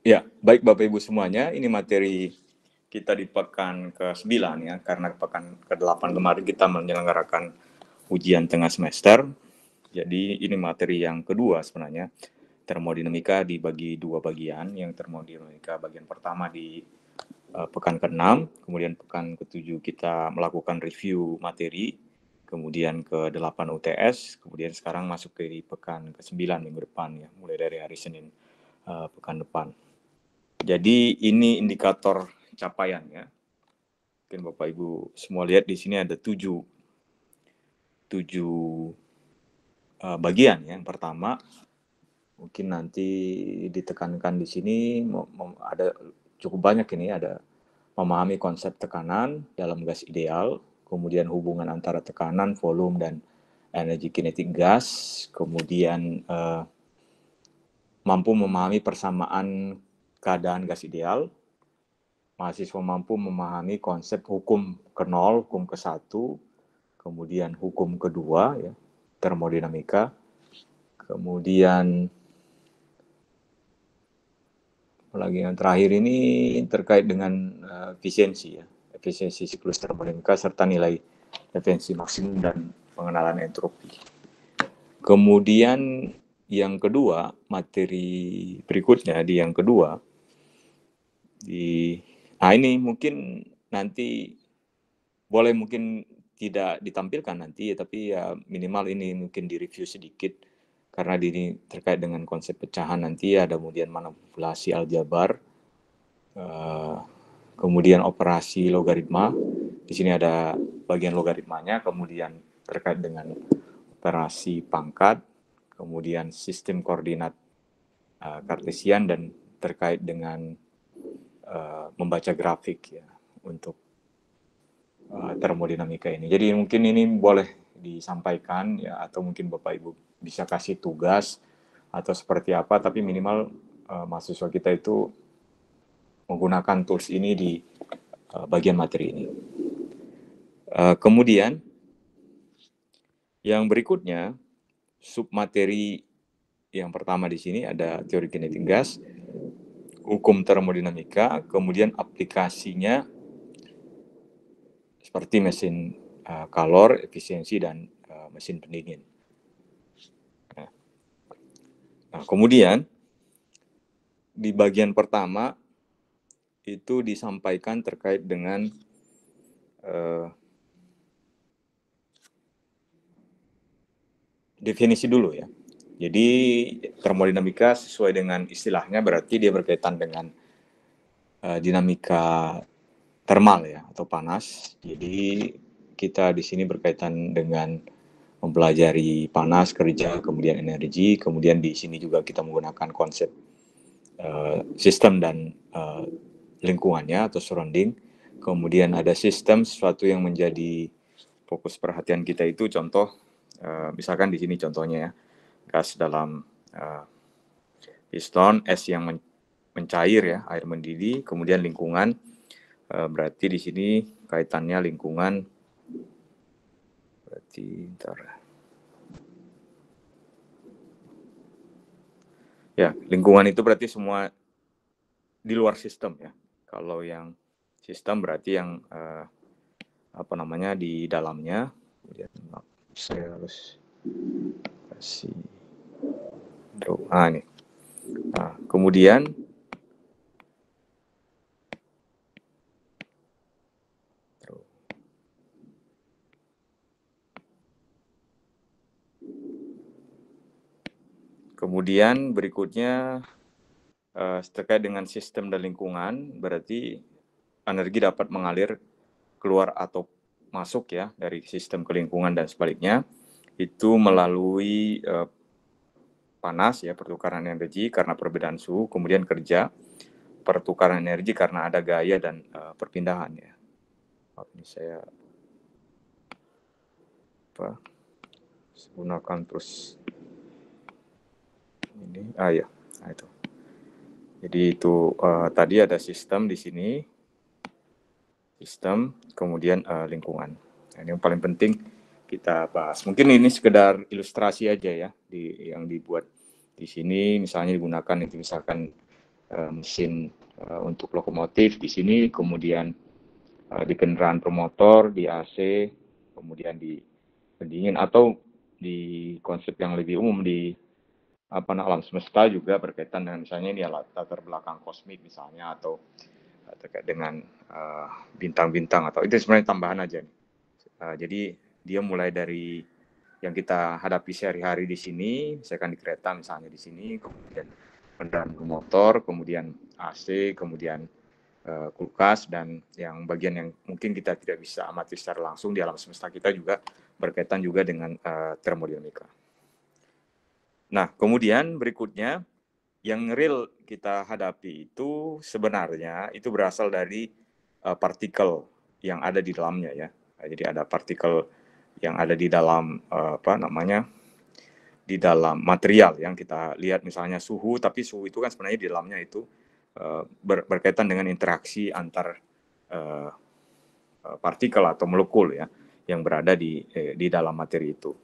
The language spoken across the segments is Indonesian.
Ya, baik Bapak Ibu semuanya, ini materi kita di pekan ke-9 ya, karena pekan ke-8 kemarin kita menyelenggarakan ujian tengah semester. Jadi ini materi yang kedua sebenarnya. Termodinamika dibagi dua bagian, yang termodinamika bagian pertama di pekan ke-6, kemudian pekan ke-7 kita melakukan review materi, kemudian ke-8 UTS, kemudian sekarang masuk ke pekan ke-9 minggu depan ya, mulai dari hari Senin pekan depan. Jadi ini indikator capaian ya. Mungkin Bapak Ibu semua lihat di sini ada tujuh bagian ya. Yang pertama mungkin nanti ditekankan di sini ada cukup banyak ini, ada memahami konsep tekanan dalam gas ideal, kemudian hubungan antara tekanan, volume dan energi kinetik gas, kemudian mampu memahami persamaan keadaan gas ideal. Mahasiswa mampu memahami konsep hukum ke-0, hukum ke-1, kemudian hukum kedua, ya, termodinamika, kemudian lagi yang terakhir ini terkait dengan efisiensi, ya, efisiensi siklus termodinamika serta nilai efisiensi maksimum dan pengenalan entropi. Kemudian yang kedua, materi berikutnya di yang kedua, nah ini mungkin nanti boleh mungkin tidak ditampilkan nanti ya, tapi ya minimal ini mungkin direview sedikit karena ini terkait dengan konsep pecahan nanti ada kemudian manipulasi aljabar, kemudian operasi logaritma. Di sini ada bagian logaritmanya, kemudian terkait dengan operasi pangkat, kemudian sistem koordinat kartesian dan terkait dengan membaca grafik ya untuk termodinamika ini. Jadi mungkin ini boleh disampaikan ya, atau mungkin Bapak Ibu bisa kasih tugas atau seperti apa, tapi minimal mahasiswa kita itu menggunakan tools ini di bagian materi ini. Kemudian yang berikutnya, submateri yang pertama di sini ada teori kinetik gas, hukum termodinamika, kemudian aplikasinya seperti mesin kalor, efisiensi, dan mesin pendingin. Nah, kemudian di bagian pertama itu disampaikan terkait dengan definisi dulu ya. Jadi termodinamika sesuai dengan istilahnya berarti dia berkaitan dengan dinamika termal ya atau panas. Jadi kita di sini berkaitan dengan mempelajari panas, kerja, kemudian energi, kemudian di sini juga kita menggunakan konsep sistem dan lingkungannya atau surrounding. Kemudian ada sistem, sesuatu yang menjadi fokus perhatian kita itu contoh, misalkan di sini contohnya ya, gas dalam piston, es yang mencair ya, air mendidih, kemudian lingkungan, berarti di sini kaitannya lingkungan, berarti ya, lingkungan itu berarti semua di luar sistem ya. Kalau yang sistem berarti yang di dalamnya. Kemudian saya harus kasih nih. Nah, kemudian berikutnya terkait dengan sistem dan lingkungan, berarti energi dapat mengalir keluar atau masuk ya dari sistem ke lingkungan dan sebaliknya, itu melalui panas ya, pertukaran energi karena perbedaan suhu, kemudian kerja, pertukaran energi karena ada gaya dan perpindahan ya. Ini saya gunakan terus ini ya, nah itu. Jadi itu tadi ada sistem di sini, sistem, kemudian lingkungan. Nah, ini yang paling penting kita bahas. Mungkin ini sekedar ilustrasi aja ya yang dibuat di sini, misalnya digunakan itu misalkan mesin untuk lokomotif di sini, kemudian di kendaraan bermotor, di AC, kemudian di pendingin, atau di konsep yang lebih umum di alam semesta juga berkaitan dengan misalnya ini latar belakang kosmik misalnya, atau terkait dengan bintang-bintang, atau itu sebenarnya tambahan aja. Jadi dia mulai dari yang kita hadapi sehari-hari di sini, misalkan di kereta misalnya di sini, kemudian kendaraan bermotor, kemudian AC, kemudian kulkas, dan yang bagian yang mungkin kita tidak bisa amati secara langsung di alam semesta kita juga berkaitan juga dengan termodinamika. Nah, kemudian berikutnya yang real kita hadapi itu sebenarnya itu berasal dari partikel yang ada di dalamnya ya. Jadi ada partikel yang ada di dalam di dalam material yang kita lihat, misalnya suhu, tapi suhu itu kan sebenarnya di dalamnya itu berkaitan dengan interaksi antar partikel atau molekul ya yang berada di dalam materi itu.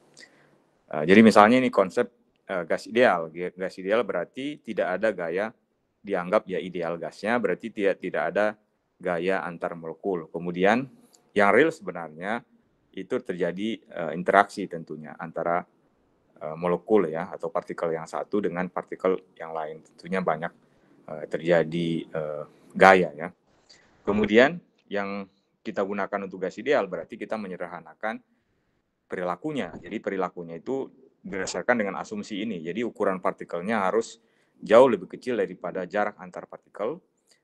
Jadi misalnya ini konsep gas ideal. Gas ideal berarti tidak ada gaya, dianggap ya ideal gasnya, berarti tidak ada gaya antar molekul. Kemudian yang real sebenarnya itu terjadi interaksi tentunya antara molekul ya atau partikel yang satu dengan partikel yang lain. Tentunya banyak terjadi gaya ya. Kemudian yang kita gunakan untuk gas ideal berarti kita menyederhanakan perilakunya. Jadi perilakunya itu berdasarkan dengan asumsi ini. Jadi ukuran partikelnya harus jauh lebih kecil daripada jarak antar partikel.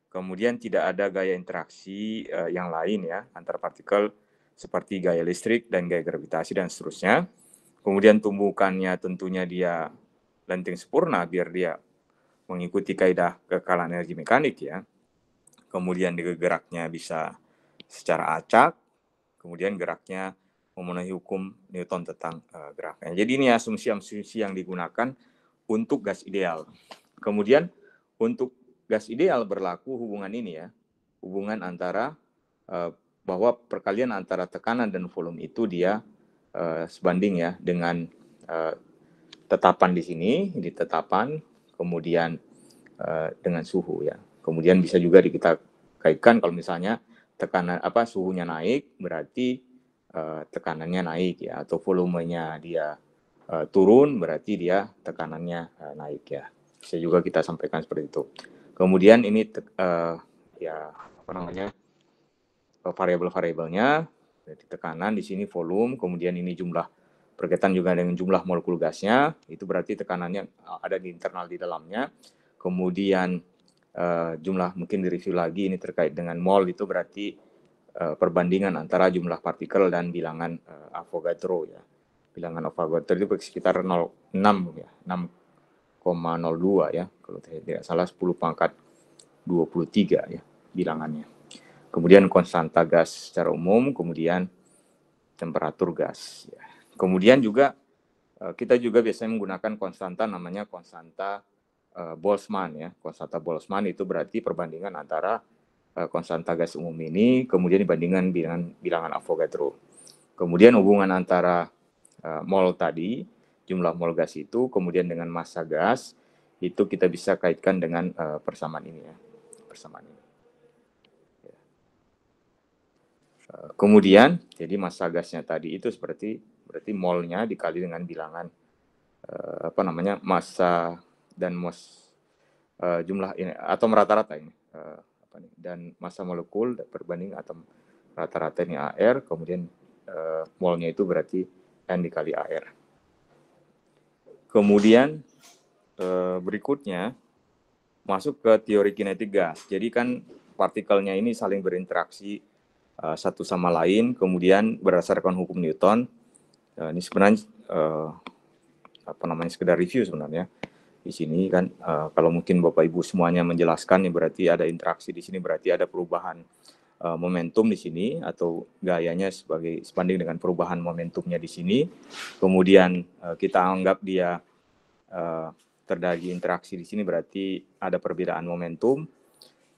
Kemudian tidak ada gaya interaksi yang lain ya antar partikel seperti gaya listrik dan gaya gravitasi dan seterusnya. Kemudian tumbukannya tentunya dia lenting sempurna biar dia mengikuti kaidah kekalan energi mekanik ya. Kemudian geraknya bisa secara acak, kemudian geraknya memenuhi hukum Newton tentang geraknya. Jadi ini asumsi-asumsi yang digunakan untuk gas ideal. Kemudian untuk gas ideal berlaku hubungan ini ya, hubungan antara bahwa perkalian antara tekanan dan volume itu dia sebanding ya dengan tetapan di sini, di tetapan, kemudian dengan suhu ya. Kemudian bisa juga kita kaitkan kalau misalnya tekanan suhunya naik berarti tekanannya naik ya, atau volumenya dia turun berarti dia tekanannya naik ya. Bisa juga kita sampaikan seperti itu. Kemudian ini variabel-variabelnya, jadi tekanan di sini volume, kemudian ini jumlah berkaitan juga dengan jumlah molekul gasnya, itu berarti tekanannya ada di internal di dalamnya. Kemudian jumlah, mungkin direview lagi ini terkait dengan mol, itu berarti perbandingan antara jumlah partikel dan bilangan Avogadro ya. Bilangan Avogadro itu sekitar 0,6 ya, 6,02 ya, kalau tidak salah 10 pangkat 23 ya bilangannya. Kemudian konstanta gas secara umum, kemudian temperatur gas ya. Kemudian juga kita juga biasanya menggunakan konstanta namanya konstanta Boltzmann ya. Konstanta Boltzmann itu berarti perbandingan antara konstanta gas umum ini kemudian dibandingkan bilangan Avogadro. Kemudian hubungan antara mol tadi, jumlah mol gas itu, kemudian dengan massa gas, itu kita bisa kaitkan dengan persamaan ini ya. Persamaan ini. Kemudian jadi massa gasnya tadi itu berarti molnya dikali dengan bilangan massa dan jumlah ini atom rata-rata ini dan massa molekul perbanding atom rata-rata ini AR, kemudian molnya itu berarti N dikali AR. Kemudian berikutnya masuk ke teori kinetik gas. Jadi kan partikelnya ini saling berinteraksi satu sama lain, kemudian berdasarkan hukum Newton. Ini sebenarnya sekedar review sebenarnya. Di sini kan kalau mungkin Bapak Ibu semuanya menjelaskan, ya berarti ada interaksi di sini, berarti ada perubahan momentum di sini, atau gayanya sebanding dengan perubahan momentumnya di sini. Kemudian kita anggap dia terjadi interaksi di sini, berarti ada perbedaan momentum.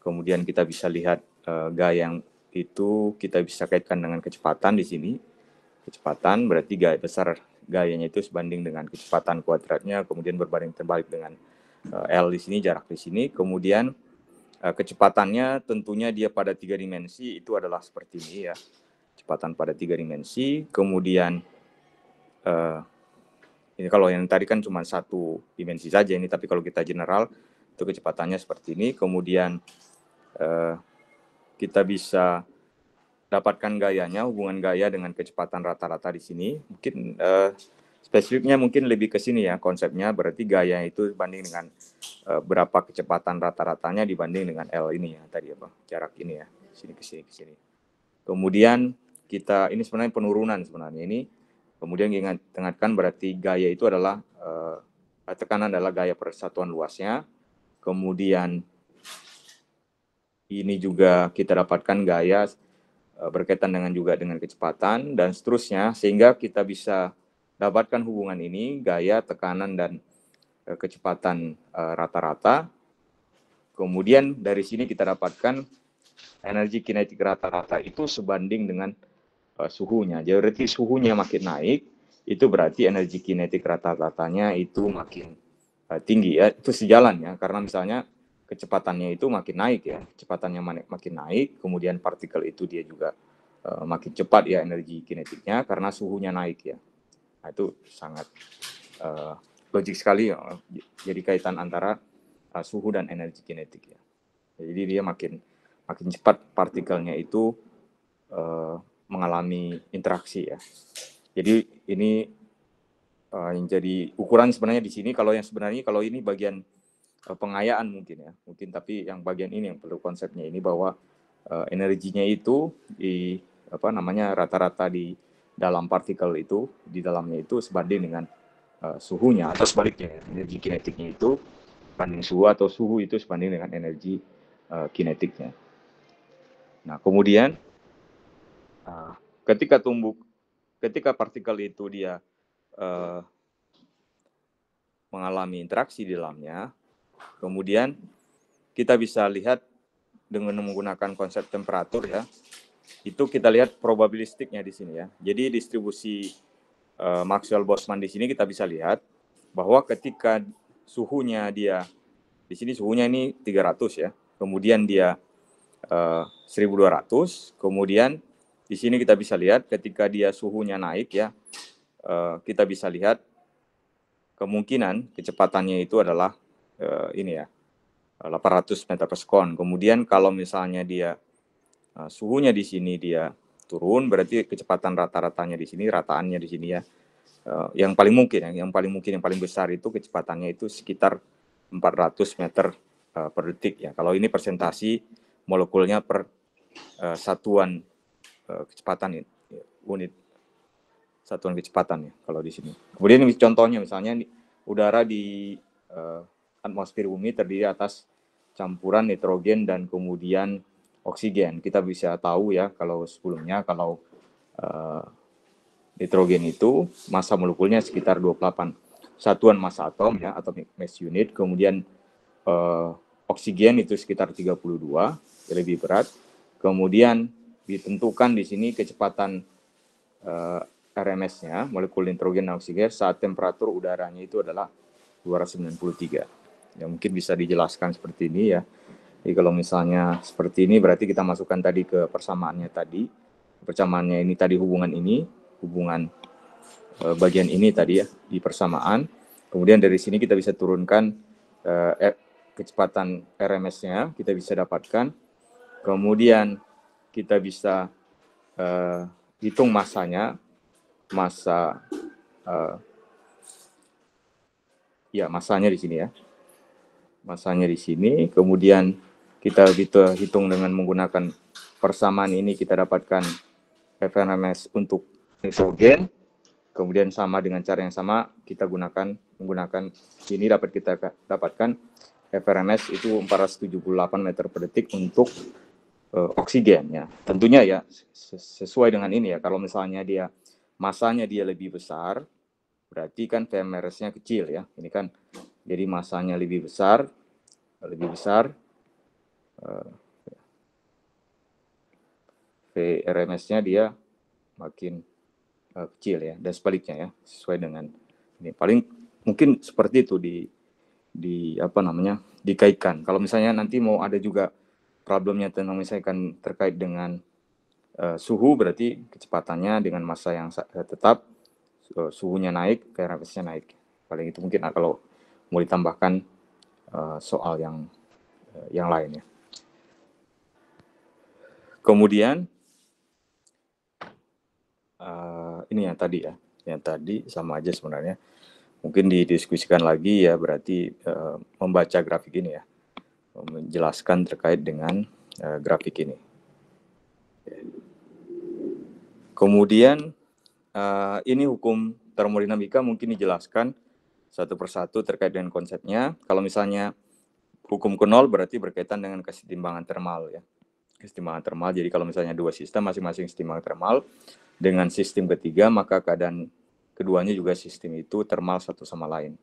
Kemudian kita bisa lihat gaya yang itu kita bisa kaitkan dengan kecepatan di sini. Kecepatan berarti gaya besar gayanya itu sebanding dengan kecepatan kuadratnya, kemudian berbanding terbalik dengan L di sini, jarak di sini. Kemudian kecepatannya tentunya dia pada 3 dimensi itu adalah seperti ini ya. Kecepatan pada 3 dimensi. Kemudian ini kalau yang tadi kan cuma 1 dimensi saja ini, tapi kalau kita general itu kecepatannya seperti ini. Kemudian kita bisa dapatkan gayanya, hubungan gaya dengan kecepatan rata-rata di sini. Mungkin spesifiknya mungkin lebih ke sini ya konsepnya, berarti gaya itu banding dengan berapa kecepatan rata-ratanya dibanding dengan L ini ya tadi apa jarak ini ya, sini ke sini ke sini. Kemudian kita ini sebenarnya penurunan sebenarnya ini. Kemudian ingatkan berarti gaya itu adalah tekanan adalah gaya persatuan luasnya. Kemudian ini juga kita dapatkan gaya berkaitan dengan juga dengan kecepatan dan seterusnya, sehingga kita bisa dapatkan hubungan ini gaya, tekanan dan kecepatan rata-rata. Kemudian dari sini kita dapatkan energi kinetik rata-rata itu sebanding dengan suhunya. Jadi berarti suhunya makin naik, itu berarti energi kinetik rata-ratanya itu makin tinggi ya. Itu sejalan ya, karena misalnya kecepatannya itu makin naik ya, kecepatannya makin naik, kemudian partikel itu dia juga makin cepat ya energi kinetiknya karena suhunya naik ya. Nah, itu sangat logik sekali ya. Jadi kaitan antara suhu dan energi kinetik ya. Jadi dia makin cepat partikelnya itu mengalami interaksi ya. Jadi ini yang jadi ukuran sebenarnya di sini. Kalau yang sebenarnya kalau ini bagian pengayaan mungkin ya, mungkin, tapi yang bagian ini yang perlu konsepnya ini bahwa energinya itu di rata-rata di dalam partikel itu di dalamnya itu sebanding dengan suhunya, atau sebaliknya energi kinetiknya itu banding suhu, atau suhu itu sebanding dengan energi kinetiknya. Nah kemudian ketika partikel itu dia mengalami interaksi di dalamnya, kemudian kita bisa lihat dengan menggunakan konsep temperatur ya, itu kita lihat probabilistiknya di sini ya. Jadi distribusi Maxwell-Boltzmann di sini kita bisa lihat bahwa ketika suhunya dia di sini suhunya ini 300 ya, kemudian dia 1200, kemudian di sini kita bisa lihat ketika dia suhunya naik ya, kita bisa lihat kemungkinan kecepatannya itu adalah ini ya 800 meter per sekon. Kemudian kalau misalnya dia suhunya di sini dia turun, berarti kecepatan rata-ratanya di sini, rataannya di sini ya, yang paling mungkin yang paling besar itu kecepatannya itu sekitar 400 meter per detik ya. Kalau ini presentasi molekulnya per satuan kecepatan unit satuan kecepatan ya kalau di sini. Kemudian ini contohnya misalnya udara di atmosfer bumi terdiri atas campuran nitrogen dan kemudian oksigen. Kita bisa tahu ya kalau sebelumnya kalau nitrogen itu massa molekulnya sekitar 28 satuan massa atom ya, atomic mass unit. Kemudian oksigen itu sekitar 32, lebih berat. Kemudian ditentukan di sini kecepatan RMS-nya, molekul nitrogen dan oksigen saat temperatur udaranya itu adalah 293. Ya mungkin bisa dijelaskan seperti ini ya. Jadi kalau misalnya seperti ini berarti kita masukkan tadi ke persamaannya tadi. Persamaannya ini tadi hubungan bagian ini tadi ya di persamaan. Kemudian dari sini kita bisa turunkan kecepatan RMS-nya, kita bisa dapatkan. Kemudian kita bisa hitung massanya, massanya di sini ya. Massanya di sini, kemudian kita hitung dengan menggunakan persamaan ini, kita dapatkan FRMS untuk nitrogen. Kemudian sama dengan cara yang sama kita menggunakan ini dapat kita dapatkan FRMS itu 478 meter per detik untuk oksigen ya. Tentunya ya sesuai dengan ini ya. Kalau misalnya dia masanya dia lebih besar, berarti kan VMRS-nya kecil ya. Ini kan jadi masanya lebih besar, VRMS-nya dia makin kecil ya, dan sebaliknya ya, sesuai dengan ini. Paling mungkin seperti itu dikaitkan. Kalau misalnya nanti mau ada juga problemnya tentang misalkan terkait dengan suhu, berarti kecepatannya dengan massa yang tetap, suhunya naik, KRFS-nya naik. Paling itu mungkin kalau mau ditambahkan soal yang lain ya. Kemudian ini yang tadi sama aja sebenarnya. Mungkin didiskusikan lagi ya, berarti membaca grafik ini ya, menjelaskan terkait dengan grafik ini. Kemudian ini hukum termodinamika mungkin dijelaskan satu persatu terkait dengan konsepnya. Kalau misalnya hukum ke-0 berarti berkaitan dengan kesetimbangan termal ya. Kesetimbangan termal, jadi kalau misalnya dua sistem masing-masing kesetimbangan termal, dengan sistem ketiga maka keadaan keduanya juga sistem itu termal satu sama lain.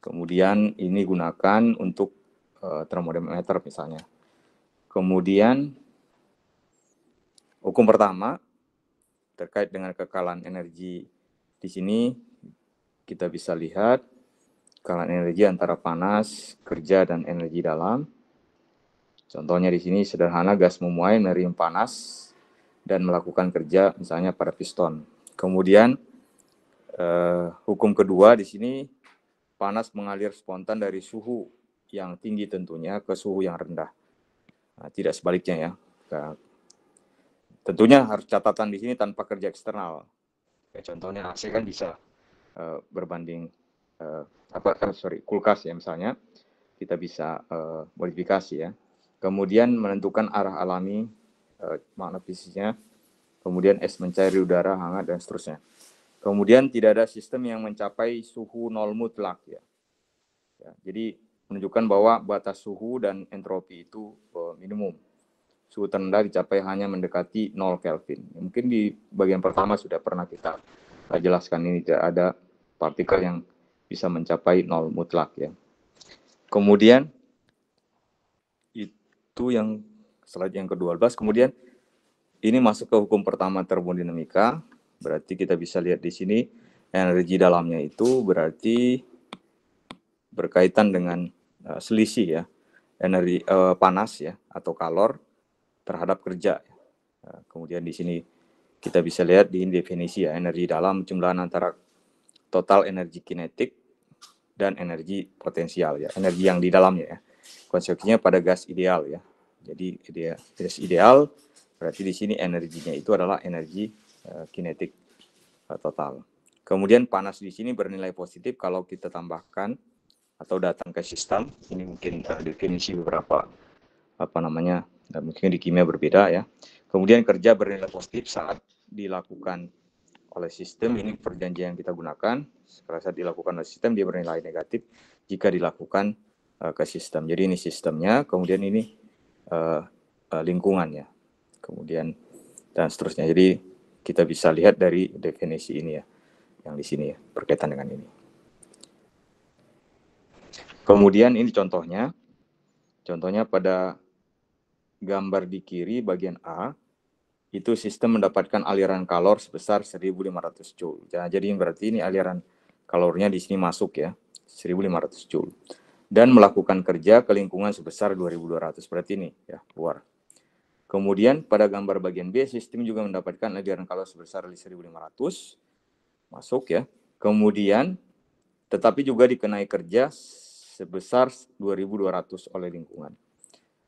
Kemudian ini gunakan untuk termometer misalnya. Kemudian hukum pertama terkait dengan kekalan energi, di sini kita bisa lihat kekalan energi antara panas, kerja, dan energi dalam. Contohnya di sini sederhana, gas memuai menerima panas dan melakukan kerja misalnya pada piston. Kemudian hukum kedua di sini, panas mengalir spontan dari suhu yang tinggi tentunya ke suhu yang rendah. Nah, tidak sebaliknya ya. Tentunya harus catatan di sini tanpa kerja eksternal. Contohnya AC kan bisa berbanding kulkas ya misalnya, kita bisa modifikasi ya. Kemudian menentukan arah alami makna fisiknya, kemudian es mencair di udara hangat dan seterusnya. Kemudian tidak ada sistem yang mencapai suhu nol mutlak ya. Jadi menunjukkan bahwa batas suhu dan entropi itu minimum. Suhu terendah dicapai hanya mendekati 0 Kelvin. Mungkin di bagian pertama sudah pernah kita jelaskan, ini tidak ada partikel yang bisa mencapai 0 mutlak ya. Kemudian itu yang slide yang ke-12. Kemudian ini masuk ke hukum pertama termodinamika. Berarti kita bisa lihat di sini energi dalamnya itu berarti berkaitan dengan selisih ya, energi panas ya atau kalor terhadap kerja. Kemudian di sini kita bisa lihat di definisi ya, energi dalam jumlahan antara total energi kinetik dan energi potensial ya, energi yang di dalamnya ya. Konsepsinya pada gas ideal ya. Jadi gas ideal berarti di sini energinya itu adalah energi kinetik total. Kemudian panas di sini bernilai positif kalau kita tambahkan atau datang ke sistem. Ini mungkin definisi beberapa mungkin di kimia berbeda ya. Kemudian kerja bernilai positif saat dilakukan oleh sistem, ini perjanjian yang kita gunakan. Saat dilakukan oleh sistem dia bernilai negatif jika dilakukan ke sistem. Jadi ini sistemnya, kemudian ini lingkungannya, kemudian dan seterusnya. Jadi kita bisa lihat dari definisi ini ya, yang di sini ya, berkaitan dengan ini. Kemudian ini contohnya pada gambar di kiri bagian A, itu sistem mendapatkan aliran kalor sebesar 1.500 Joule. Jadi berarti ini aliran kalornya di sini masuk ya, 1.500 Joule. Dan melakukan kerja ke lingkungan sebesar 2.200, berarti ini ya, keluar. Kemudian pada gambar bagian B, sistem juga mendapatkan aliran kalor sebesar 1.500, masuk ya. Kemudian, tetapi juga dikenai kerja sebesar 2.200 oleh lingkungan.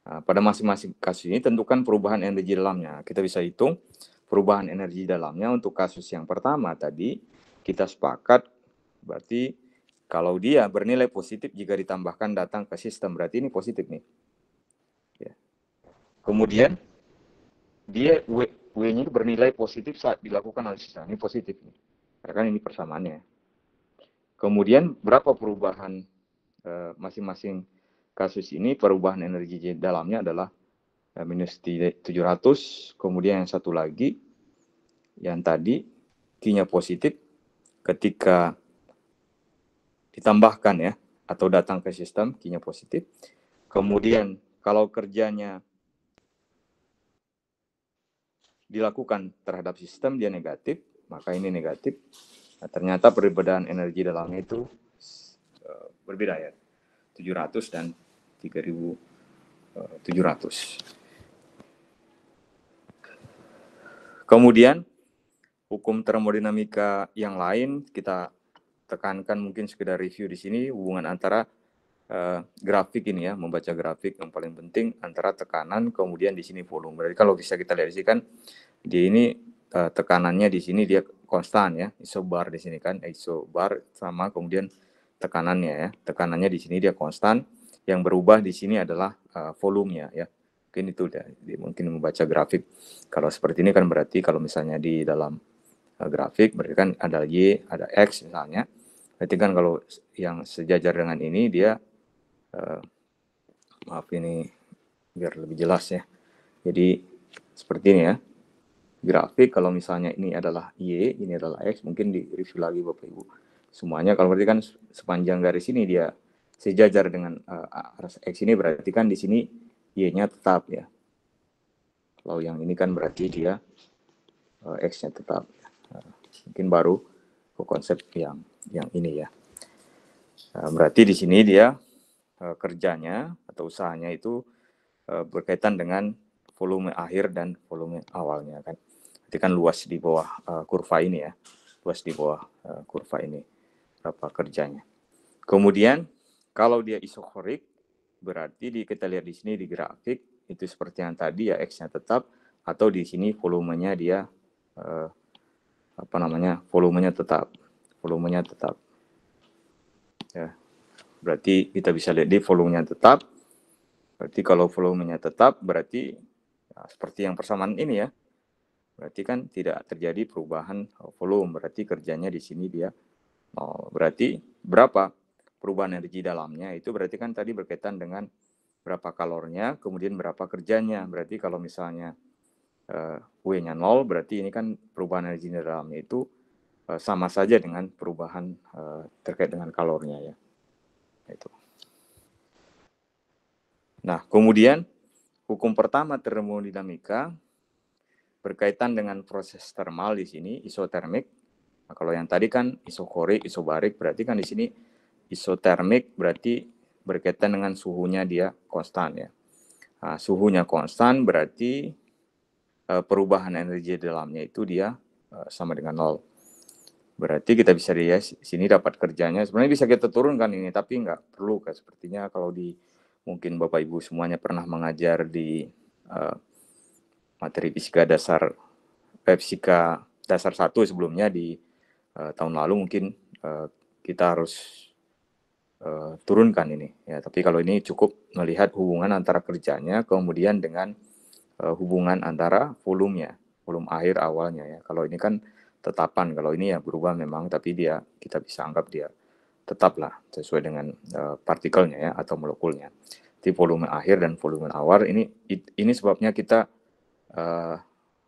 Nah, pada masing-masing kasus ini tentukan perubahan energi dalamnya. Kita bisa hitung perubahan energi dalamnya. Untuk kasus yang pertama tadi kita sepakat berarti kalau dia bernilai positif jika ditambahkan datang ke sistem, berarti ini positif nih. Ya. Kemudian dia W-nya bernilai positif saat dilakukan oleh sistem, ini positif nih. Karena ini persamaannya. Kemudian berapa perubahan masing-masing kasus ini, perubahan energi dalamnya adalah minus 700, kemudian yang satu lagi, yang tadi, Q-nya positif, ketika ditambahkan ya, atau datang ke sistem, Q-nya positif. Kemudian, kalau kerjanya dilakukan terhadap sistem, dia negatif, maka ini negatif. Nah, ternyata perbedaan energi dalamnya itu berbeda ya. 3.700 dan 3.700. Kemudian hukum termodinamika yang lain kita tekankan, mungkin sekedar review di sini, hubungan antara grafik ini ya, membaca grafik yang paling penting antara tekanan kemudian di sini volume. Berarti kalau bisa kita lihat di sini kan, di ini tekanannya di sini dia konstan ya, isobar di sini kan, isobar sama kemudian tekanannya ya, tekanannya di sini dia konstan, yang berubah di sini adalah volumenya ya. Mungkin itu mungkin membaca grafik. Kalau seperti ini kan berarti kalau misalnya di dalam grafik berarti kan ada Y, ada X misalnya. Berarti kan kalau yang sejajar dengan ini dia maaf ini biar lebih jelas ya. Jadi seperti ini ya. Grafik kalau misalnya ini adalah Y, ini adalah X, mungkin di review lagi Bapak Ibu. Semuanya kalau berarti kan sepanjang garis ini dia sejajar dengan arus X ini, berarti kan di sini Y-nya tetap ya. Kalau yang ini kan berarti dia X-nya tetap. Mungkin baru ke konsep yang ini ya. Berarti di sini dia kerjanya atau usahanya itu berkaitan dengan volume akhir dan volume awalnya kan. Berarti kan luas di bawah kurva ini ya. Luas di bawah kurva ini berapa kerjanya. Kemudian kalau dia isokorik berarti kita lihat di sini di grafik itu seperti yang tadi ya, X-nya tetap, atau di sini volumenya dia volumenya tetap ya. Berarti kita bisa lihat di volumenya tetap. Berarti kalau volumenya tetap berarti ya, seperti yang persamaan ini ya, berarti kan tidak terjadi perubahan volume, berarti kerjanya di sini dia berarti berapa perubahan energi dalamnya, itu berarti kan tadi berkaitan dengan berapa kalornya, kemudian berapa kerjanya. Berarti kalau misalnya W-nya 0, berarti ini kan perubahan energi dalamnya itu sama saja dengan perubahan terkait dengan kalornya ya. Itu. Nah, kemudian hukum pertama termodinamika berkaitan dengan proses termal di sini, isotermik. Nah, kalau yang tadi kan isokorik, isobarik, berarti kan di sini isotermik berarti berkaitan dengan suhunya dia konstan ya. Nah, suhunya konstan berarti perubahan energi dalamnya itu dia sama dengan 0. Berarti kita bisa lihat sini dapat kerjanya. Sebenarnya bisa kita turunkan ini, tapi nggak perlu kan. Sepertinya kalau mungkin Bapak Ibu semuanya pernah mengajar di materi fisika dasar fisika dasar 1 sebelumnya di tahun lalu, mungkin kita harus turunkan ini ya. Tapi kalau ini cukup melihat hubungan antara kerjanya kemudian dengan hubungan antara volumenya, volume akhir awalnya ya. Kalau ini kan tetapan, kalau ini ya berubah memang, tapi kita bisa anggap dia tetaplah sesuai dengan partikelnya ya atau molekulnya. Jadi volume akhir dan volume awal ini sebabnya kita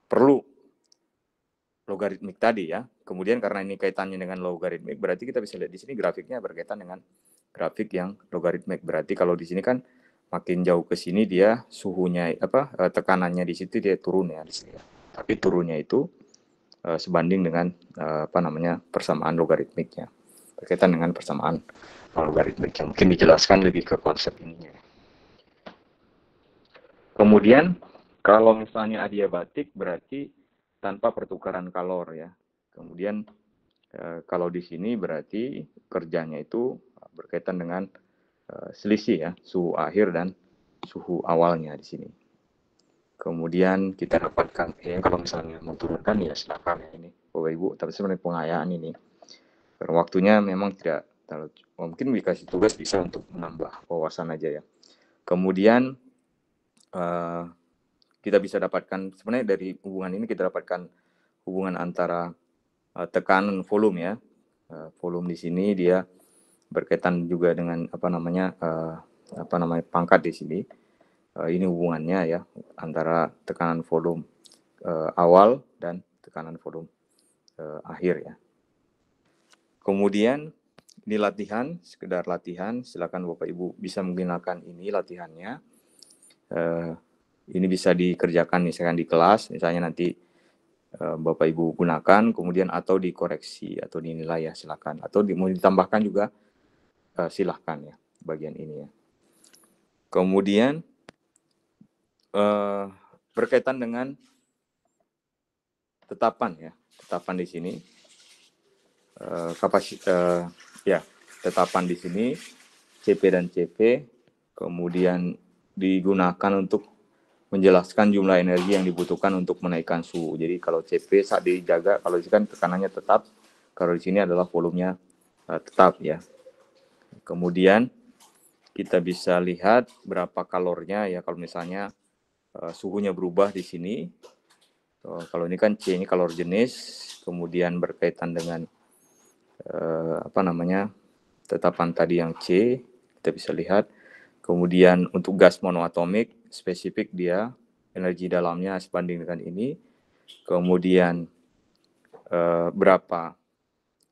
perlu logaritmik tadi ya. Kemudian karena ini kaitannya dengan logaritmik, berarti kita bisa lihat di sini grafiknya berkaitan dengan grafik yang logaritmik. Berarti kalau di sini kan makin jauh ke sini dia suhunya tekanannya di situ dia turun ya di sini ya. Tapi turunnya itu sebanding dengan persamaan logaritmiknya. Berkaitan dengan persamaan logaritmik yang mungkin dijelaskan lebih ke konsep ininya. Kemudian kalau misalnya adiabatik berarti tanpa pertukaran kalor ya. Kemudian kalau di sini berarti kerjanya itu berkaitan dengan selisih ya, suhu akhir dan suhu awalnya di sini. Kemudian kita dapatkan kalau misalnya mau turunkan ya silakan ya ini Bapak Ibu, tapi sebenarnya pengayaan ini karena waktunya memang tidak terlalu, mungkin dikasih tugas bisa untuk menambah wawasan aja ya. Kemudian kita bisa dapatkan sebenarnya dari hubungan ini kita dapatkan hubungan antara tekanan volume ya. Volume di sini dia berkaitan juga dengan pangkat di sini. Ini hubungannya ya antara tekanan volume awal dan tekanan volume akhir ya. Kemudian ini latihan, sekedar latihan, silakan Bapak Ibu bisa menggunakan ini latihannya. Ini bisa dikerjakan misalkan di kelas, misalnya nanti Bapak Ibu gunakan, kemudian atau dikoreksi atau dinilai ya silakan, atau mau ditambahkan juga silakan ya. bagian ini ya. Kemudian berkaitan dengan tetapan ya, tetapan di sini tetapan di sini CP dan CP kemudian digunakan untuk menjelaskan jumlah energi yang dibutuhkan untuk menaikkan suhu. Jadi kalau CP saat dijaga, kalau di sini kan tekanannya tetap, kalau di sini adalah volumenya tetap ya. Kemudian kita bisa lihat berapa kalornya ya kalau misalnya suhunya berubah di sini. Kalau ini kan C ini kalor jenis, kemudian berkaitan dengan tetapan tadi yang C, kita bisa lihat. Kemudian untuk gas monoatomik, spesifik dia energi dalamnya sebanding dengan ini. Kemudian berapa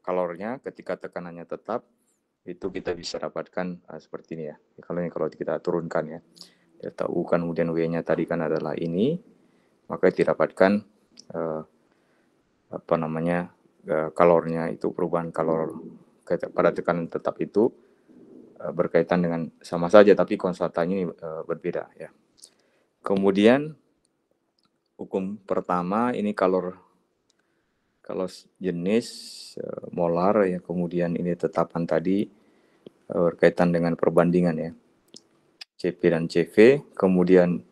kalornya ketika tekanannya tetap, itu kita bisa dapatkan seperti ini ya. Kalau kita turunkan ya. Delta U kan kemudian W-nya tadi kan adalah ini, maka didapatkan kalornya itu perubahan kalor pada tekanan tetap itu berkaitan dengan sama saja tapi konstantanya ini berbeda ya. Kemudian hukum pertama ini kalor jenis molar ya, kemudian ini tetapan tadi berkaitan dengan perbandingan ya. CP dan CV, kemudian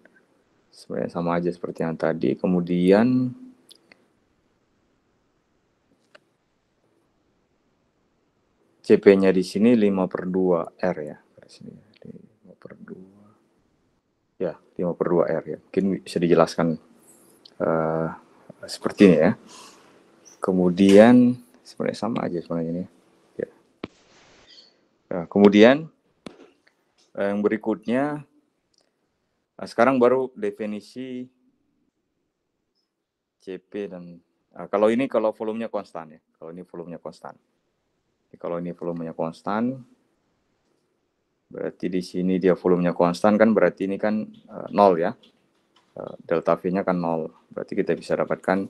sebenarnya sama aja seperti yang tadi, kemudian CP-nya di sini 5/2 R ya. 5/2. Ya, 5/2 R ya. Mungkin bisa dijelaskan seperti ini ya. Kemudian sebenarnya sama aja sebenarnya ini. Ya. Nah, kemudian yang berikutnya sekarang baru definisi CP dan kalau volumenya konstan ya. Kalau ini volumenya konstan. Kalau ini volumenya konstan, berarti di sini dia volumenya konstan kan berarti ini kan 0 ya. Delta V-nya kan 0. Berarti kita bisa dapatkan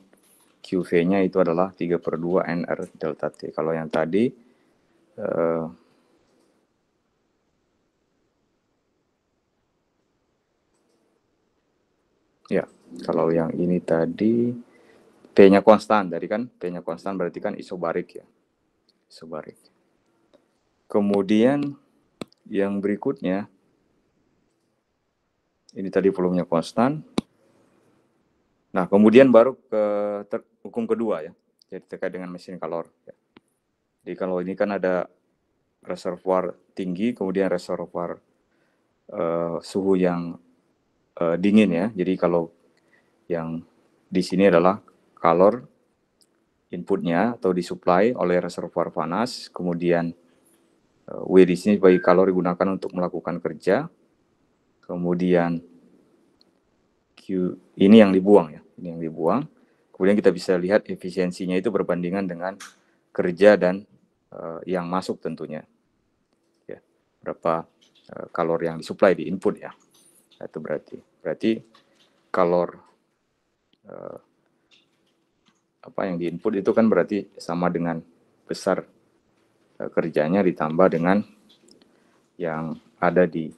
QV-nya itu adalah 3/2 NR delta T. Kalau yang tadi ya, kalau yang ini tadi P-nya konstan, tadi kan P-nya konstan berarti kan isobarik ya. Isobarik. Kemudian yang berikutnya ini tadi volumenya konstan. Nah, kemudian baru ke hukum kedua ya. Jadi terkait dengan mesin kalor ya. Jadi kalau ini kan ada reservoir tinggi, kemudian reservoir suhu yang dingin ya. Jadi kalau yang di sini adalah kalor inputnya atau disuplai oleh reservoir panas, kemudian W di sini sebagai kalor digunakan untuk melakukan kerja, kemudian Q ini yang dibuang ya, ini yang dibuang. Kemudian kita bisa lihat efisiensinya itu berbandingan dengan kerja dan yang masuk tentunya. Ya, berapa kalor yang disuplai di input ya. Itu berarti kalor yang di input itu kan berarti sama dengan besar kerjanya ditambah dengan yang ada di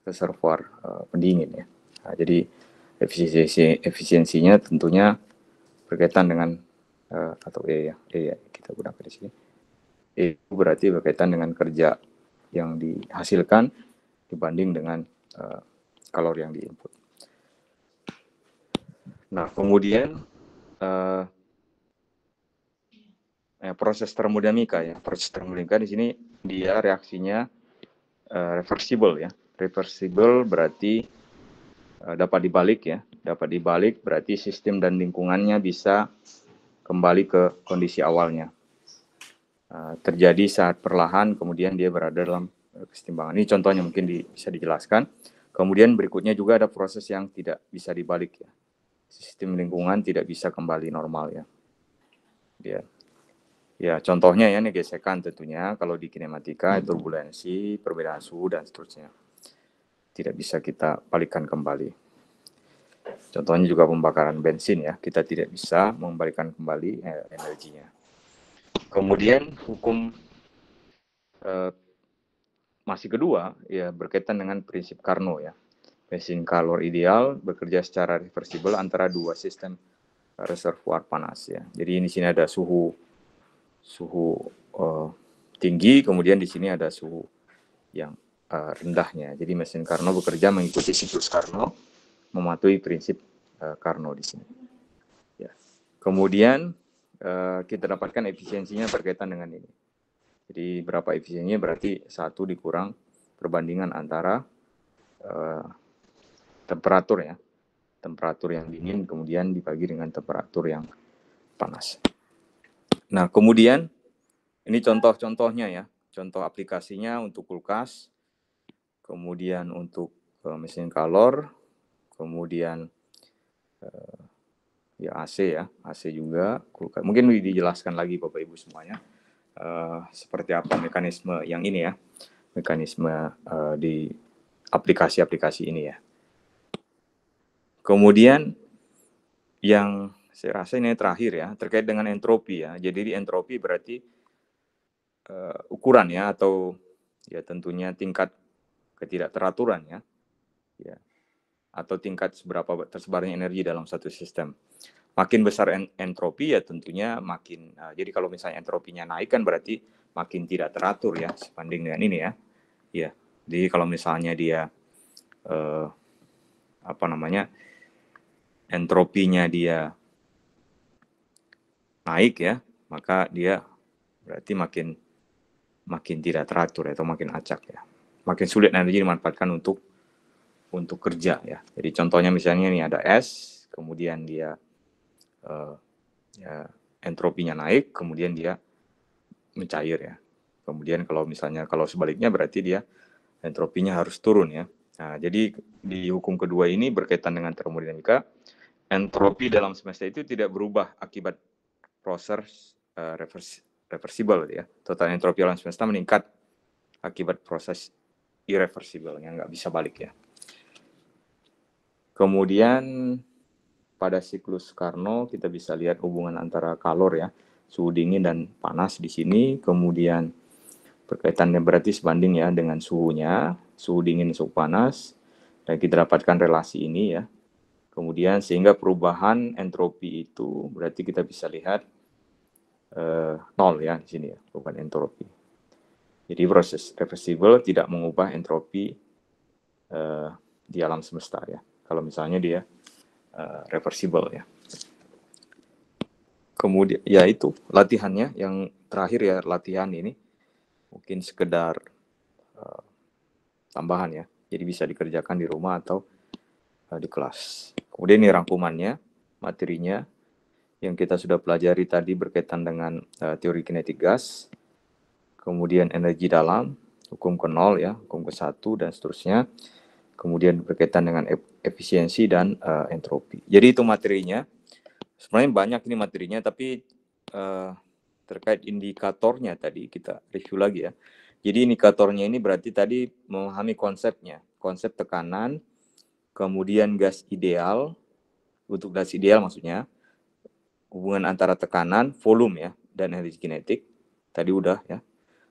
reservoir pendingin ya. Nah, jadi efisiensinya tentunya berkaitan dengan atau E ya kita gunakan di sini. E itu berarti berkaitan dengan kerja yang dihasilkan dibanding dengan kalori yang diinput. Nah, kemudian proses termodinamika ya. Proses termodinamika di sini dia reaksinya reversible ya. Reversible berarti dapat dibalik ya. Dapat dibalik berarti sistem dan lingkungannya bisa kembali ke kondisi awalnya. Terjadi saat perlahan kemudian dia berada dalam kesetimbangan. Ini contohnya mungkin bisa dijelaskan. Kemudian berikutnya juga ada proses yang tidak bisa dibalik ya. Sistem lingkungan tidak bisa kembali normal ya. Ya, contohnya ya ini gesekan tentunya kalau di kinematika turbulensi, perbedaan suhu dan seterusnya. Tidak bisa kita balikkan kembali. Contohnya juga pembakaran bensin ya, kita tidak bisa mengembalikan kembali energinya. Kemudian hukum masih kedua ya berkaitan dengan prinsip Carnot ya. Mesin Carnot ideal bekerja secara reversibel antara dua sistem reservoir panas ya. Jadi di sini ada suhu tinggi, kemudian di sini ada suhu yang rendahnya. Jadi mesin Carnot bekerja mengikuti siklus Carnot, mematuhi prinsip Carnot di sini. Ya. Kemudian kita dapatkan efisiensinya berkaitan dengan ini. Jadi berapa efisiensinya berarti 1 dikurang perbandingan antara temperatur ya. Temperatur yang dingin kemudian dibagi dengan temperatur yang panas. Nah, kemudian ini contoh-contohnya ya. Contoh aplikasinya untuk kulkas, kemudian untuk mesin kalor, kemudian ya AC ya, AC juga, kulkas. Mungkin dijelaskan lagi Bapak Ibu semuanya seperti apa mekanisme yang ini ya, mekanisme di aplikasi-aplikasi ini ya. Kemudian yang saya rasa ini terakhir ya, terkait dengan entropi ya. Jadi di entropi berarti ukuran ya, atau ya tentunya tingkat ketidakteraturan ya, atau tingkat seberapa tersebarnya energi dalam satu sistem. Makin besar entropi ya tentunya makin, jadi kalau misalnya entropinya naik kan berarti makin tidak teratur ya, sebanding dengan ini ya. Ya, jadi kalau misalnya dia entropinya dia naik ya, maka dia berarti makin tidak teratur atau makin acak ya. Makin sulit energi dimanfaatkan untuk kerja ya. Jadi contohnya misalnya ini ada es, kemudian dia entropinya naik, kemudian dia mencair ya. Kemudian kalau sebaliknya berarti dia entropinya harus turun ya. Nah, jadi di hukum kedua ini berkaitan dengan termodinamika, entropi dalam semesta itu tidak berubah akibat proses reversibel ya. Total entropi alam semesta meningkat akibat proses irreversibel yang nggak bisa balik ya. Kemudian pada siklus Carnot kita bisa lihat hubungan antara kalor ya, suhu dingin dan panas di sini. Kemudian berkaitannya berarti sebanding ya dengan suhunya, suhu dingin suhu panas, dan kita dapatkan relasi ini ya. Kemudian sehingga perubahan entropi itu berarti kita bisa lihat nol ya di sini ya, perubahan entropi. Jadi proses reversibel tidak mengubah entropi di alam semesta ya. Kalau misalnya dia reversibel ya. Kemudian ya itu latihannya yang terakhir ya, latihan ini mungkin sekedar tambahan ya. Jadi bisa dikerjakan di rumah atau di kelas. Kemudian ini rangkumannya, materinya yang kita sudah pelajari tadi berkaitan dengan teori kinetik gas, kemudian energi dalam, hukum ke-0 ya, hukum ke-1 dan seterusnya. Kemudian berkaitan dengan efisiensi dan entropi. Jadi itu materinya. Sebenarnya banyak ini materinya, tapi terkait indikatornya tadi kita review lagi ya. Jadi indikatornya ini berarti tadi memahami konsepnya, konsep tekanan, kemudian gas ideal, untuk gas ideal maksudnya, hubungan antara tekanan, volume ya, dan energi kinetik, tadi udah ya.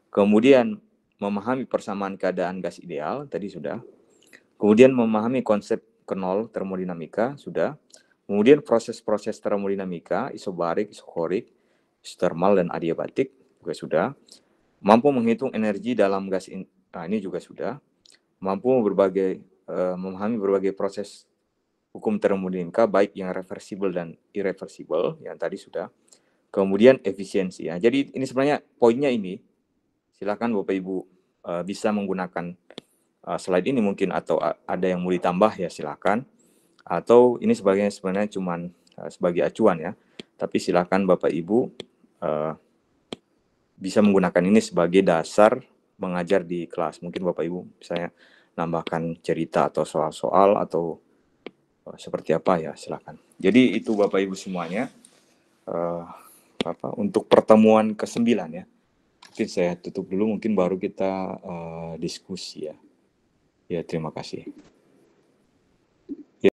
Kemudian memahami persamaan keadaan gas ideal, tadi sudah. Kemudian memahami konsep ke-0 termodinamika, sudah. Kemudian proses-proses termodinamika, isobarik, isokorik, isotermal, dan adiabatik, juga sudah. Mampu menghitung energi dalam gas, ini juga sudah. Mampu memahami berbagai proses hukum termodinamika, baik yang reversibel dan irreversibel, yang tadi sudah. Kemudian efisiensi. Ya. Jadi ini sebenarnya poinnya ini. Silakan Bapak Ibu bisa menggunakan slide ini mungkin, atau ada yang mau ditambah ya silakan. Atau ini sebenarnya cuman sebagai acuan ya. Tapi silakan Bapak Ibu bisa menggunakan ini sebagai dasar mengajar di kelas. Mungkin Bapak Ibu misalnya nambahkan cerita atau soal-soal atau seperti apa ya silakan. Jadi itu Bapak Ibu semuanya untuk pertemuan ke-9 ya. Mungkin saya tutup dulu, mungkin baru kita diskusi ya. Ya, terima kasih.